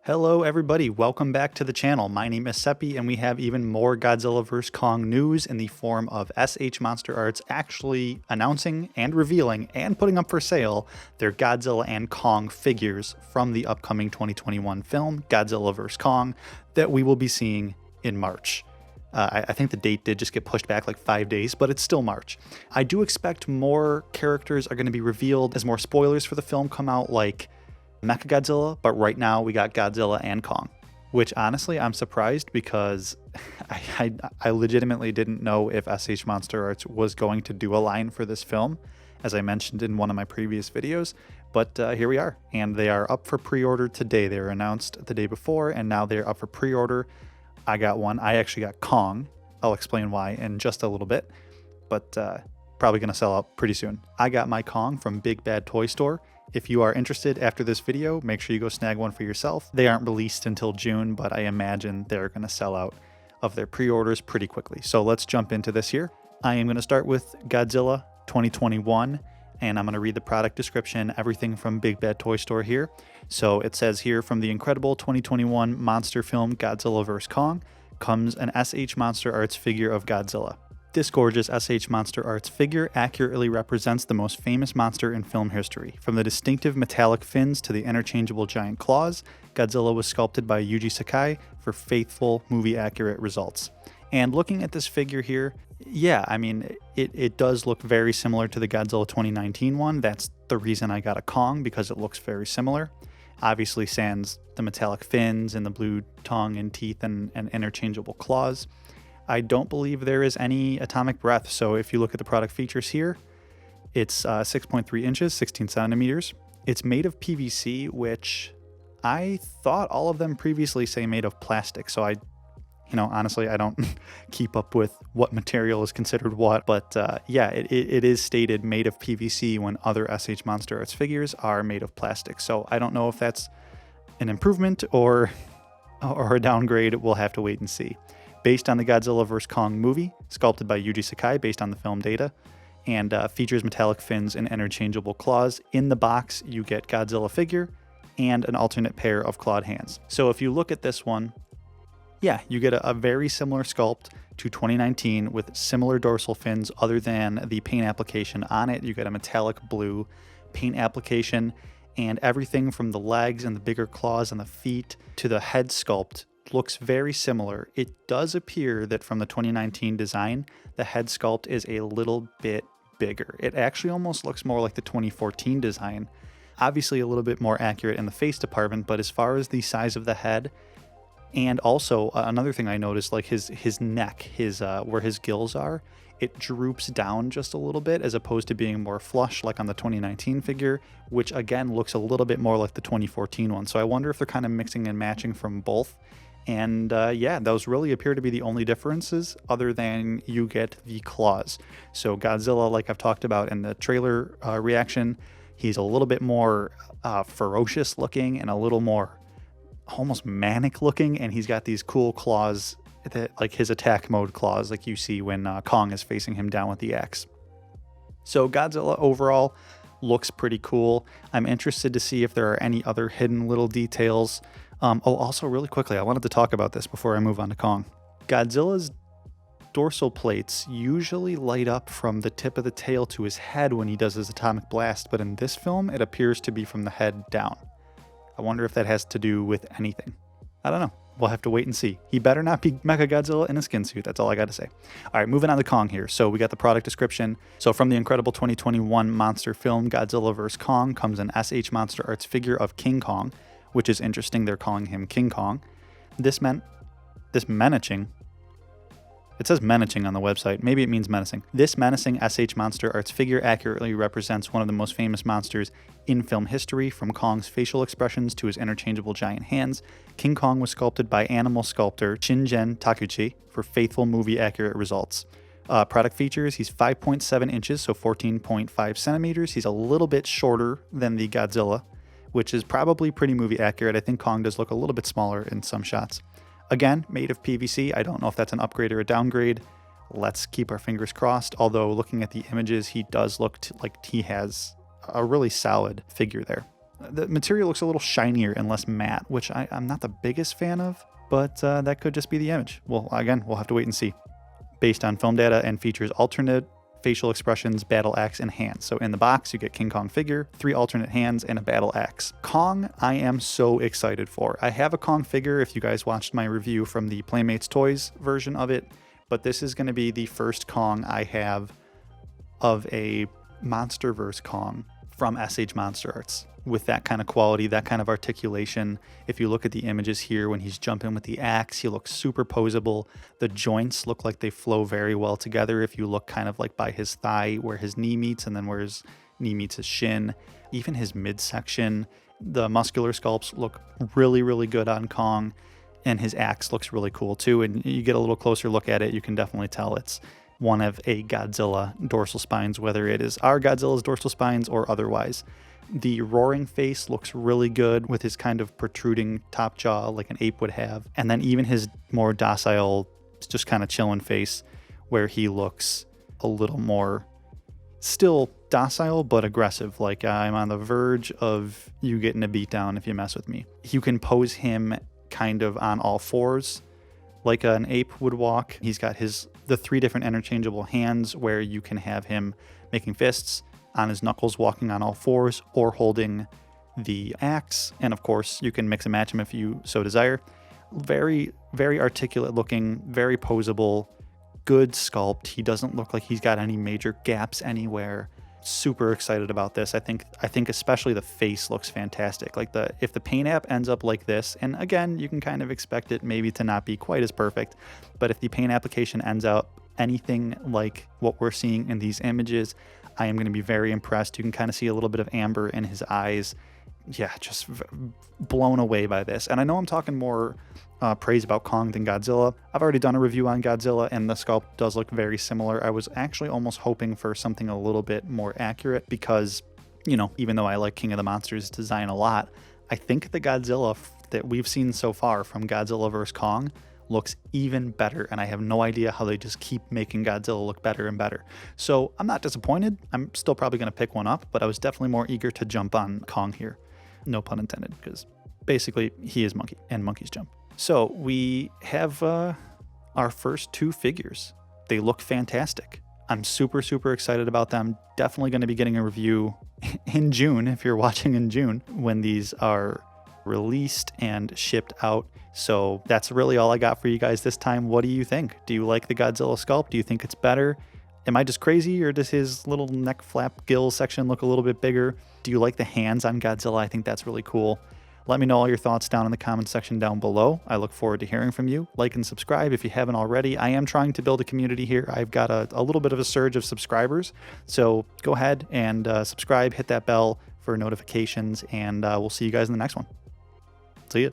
Hello everybody, welcome back to the channel. My name is Seppi and we have even more Godzilla vs. Kong news in the form of SH Monsterarts actually announcing and revealing and putting up for sale their Godzilla and Kong figures from the upcoming 2021 film Godzilla vs. Kong that we will be seeing in March. I think the date did just get pushed back like 5 days, but it's still March. I do expect more characters are going to be revealed as more spoilers for the film come out, like Mechagodzilla, but right now we got Godzilla and Kong, which honestly I'm surprised because I legitimately didn't know if SH Monsterarts was going to do a line for this film, as I mentioned in one of my previous videos, but here we are, and they are up for pre-order today. They were announced the day before, and now they're up for pre-order. I got one. I actually got Kong. I'll explain why in just a little bit, but probably going to sell out pretty soon. I got my Kong from Big Bad Toy Store. If you are interested after this video, make sure you go snag one for yourself. They aren't released until June, but I imagine they're going to sell out of their pre-orders pretty quickly. So let's jump into this here. I am going to start with Godzilla 2021, and I'm going to read the product description, everything from Big Bad Toy Store here. So it says here, from the incredible 2021 monster film Godzilla vs. Kong comes an SH Monsterarts figure of Godzilla. This gorgeous SH Monsterarts figure accurately represents the most famous monster in film history. From the distinctive metallic fins to the interchangeable giant claws, Godzilla was sculpted by Yuji Sakai for faithful, movie-accurate results. And looking at this figure here, yeah, I mean, it does look very similar to the Godzilla 2019 one. That's the reason I got a Kong, because it looks very similar. Obviously sans the metallic fins and the blue tongue and teeth and interchangeable claws. I don't believe there is any atomic breath, so if you look at the product features here, it's 6.3 inches, 16 centimeters. It's made of PVC, which I thought all of them previously say made of plastic, so honestly, I don't keep up with what material is considered what, but yeah, it is stated made of PVC when other SH Monsterarts figures are made of plastic, so I don't know if that's an improvement or a downgrade. We'll have to wait and see. Based on the Godzilla vs. Kong movie, sculpted by Yuji Sakai based on the film data, and features metallic fins and interchangeable claws. In the box, you get Godzilla figure and an alternate pair of clawed hands. So if you look at this one, yeah, you get a very similar sculpt to 2019 with similar dorsal fins other than the paint application on it. You get a metallic blue paint application, and everything from the legs and the bigger claws on the feet to the head sculpt looks very similar. It does appear that from the 2019 design, the head sculpt is a little bit bigger. It actually almost looks more like the 2014 design. Obviously a little bit more accurate in the face department, but as far as the size of the head, and also another thing I noticed, like his neck, where his gills are, it droops down just a little bit as opposed to being more flush like on the 2019 figure, which again looks a little bit more like the 2014 one. So I wonder if they're kind of mixing and matching from both. And yeah, those really appear to be the only differences other than you get the claws. So Godzilla, like I've talked about in the trailer reaction, he's a little bit more ferocious looking and a little more almost manic looking, and he's got these cool claws, that like his attack mode claws like you see when Kong is facing him down with the axe. So Godzilla overall looks pretty cool. I'm interested to see if there are any other hidden little details. Also really quickly, I wanted to talk about this before I move on to Kong. Godzilla's dorsal plates usually light up from the tip of the tail to his head when he does his atomic blast, but in this film, it appears to be from the head down. I wonder if that has to do with anything. I don't know. We'll have to wait and see. He better not be Mechagodzilla in a skin suit. That's all I got to say. All right, moving on to Kong here. So we got the product description. So from the incredible 2021 monster film Godzilla vs. Kong comes an SH Monsterarts figure of King Kong, which is interesting. They're calling him King Kong. It says menacing on the website. Maybe it means menacing. This menacing SH Monsterarts figure accurately represents one of the most famous monsters in film history. From Kong's facial expressions to his interchangeable giant hands, King Kong was sculpted by animal sculptor Shingen Takuchi for faithful movie-accurate results. Product features, he's 5.7 inches, so 14.5 centimeters. He's a little bit shorter than the Godzilla, which is probably pretty movie-accurate. I think Kong does look a little bit smaller in some shots. Again, made of PVC. I don't know if that's an upgrade or a downgrade. Let's keep our fingers crossed. Although looking at the images, he does look like he has a really solid figure there. The material looks a little shinier and less matte, which I'm not the biggest fan of, but that could just be the image. Well, again, we'll have to wait and see. Based on film data and features alternate facial expressions, battle axe, and hands. So in the box, you get King Kong figure, 3 alternate hands, and a battle axe. Kong, I am so excited for. I have a Kong figure if you guys watched my review from the Playmates Toys version of it, but this is going to be the first Kong I have of a Monsterverse Kong from SH Monsterarts with that kind of quality, that kind of articulation. If you look at the images here, when he's jumping with the axe, he looks super posable. The joints look like they flow very well together. If you look kind of like by his thigh where his knee meets and then where his knee meets his shin, even his midsection, the muscular sculpts look really, really good on Kong, and his axe looks really cool too. And you get a little closer look at it, you can definitely tell it's one of a Godzilla dorsal spines, whether it is our Godzilla's dorsal spines or otherwise. The roaring face looks really good with his kind of protruding top jaw like an ape would have. And then even his more docile, just kind of chilling face where he looks a little more still docile but aggressive, like I'm on the verge of you getting a beat down if you mess with me. You can pose him kind of on all fours like an ape would walk. He's got the 3 different interchangeable hands where you can have him making fists, on his knuckles walking on all fours, or holding the axe. And of course, you can mix and match him if you so desire. Very, very articulate looking, very posable, good sculpt. He doesn't look like he's got any major gaps anywhere. Super excited about this. I think especially the face looks fantastic. Like if the paint app ends up like this, and again, you can kind of expect it maybe to not be quite as perfect, but if the paint application ends up anything like what we're seeing in these images, I am going to be very impressed. You can kind of see a little bit of amber in his eyes. Yeah, just blown away by this. And I know I'm talking more praise about Kong than Godzilla. I've already done a review on Godzilla, and the sculpt does look very similar. I was actually almost hoping for something a little bit more accurate because, you know, even though I like King of the Monsters design a lot, I think the Godzilla that we've seen so far from Godzilla vs. Kong looks even better, and I have no idea how they just keep making Godzilla look better and better. So I'm not disappointed. I'm still probably going to pick one up, but I was definitely more eager to jump on Kong here. No pun intended, because basically he is monkey and monkeys jump. So we have our first 2 figures. They look fantastic. I'm super, super excited about them. Definitely going to be getting a review in June, if you're watching in June, when these are released and shipped out. So that's really all I got for you guys this time. What do you think? Do you like the Godzilla sculpt? Do you think it's better? Am I just crazy, or does his little neck flap gill section look a little bit bigger? Do you like the hands on Godzilla? I think that's really cool. Let me know all your thoughts down in the comments section down below. I look forward to hearing from you. Like and subscribe if you haven't already. I am trying to build a community here. I've got a little bit of a surge of subscribers. So go ahead and subscribe, hit that bell for notifications, and we'll see you guys in the next one. See ya.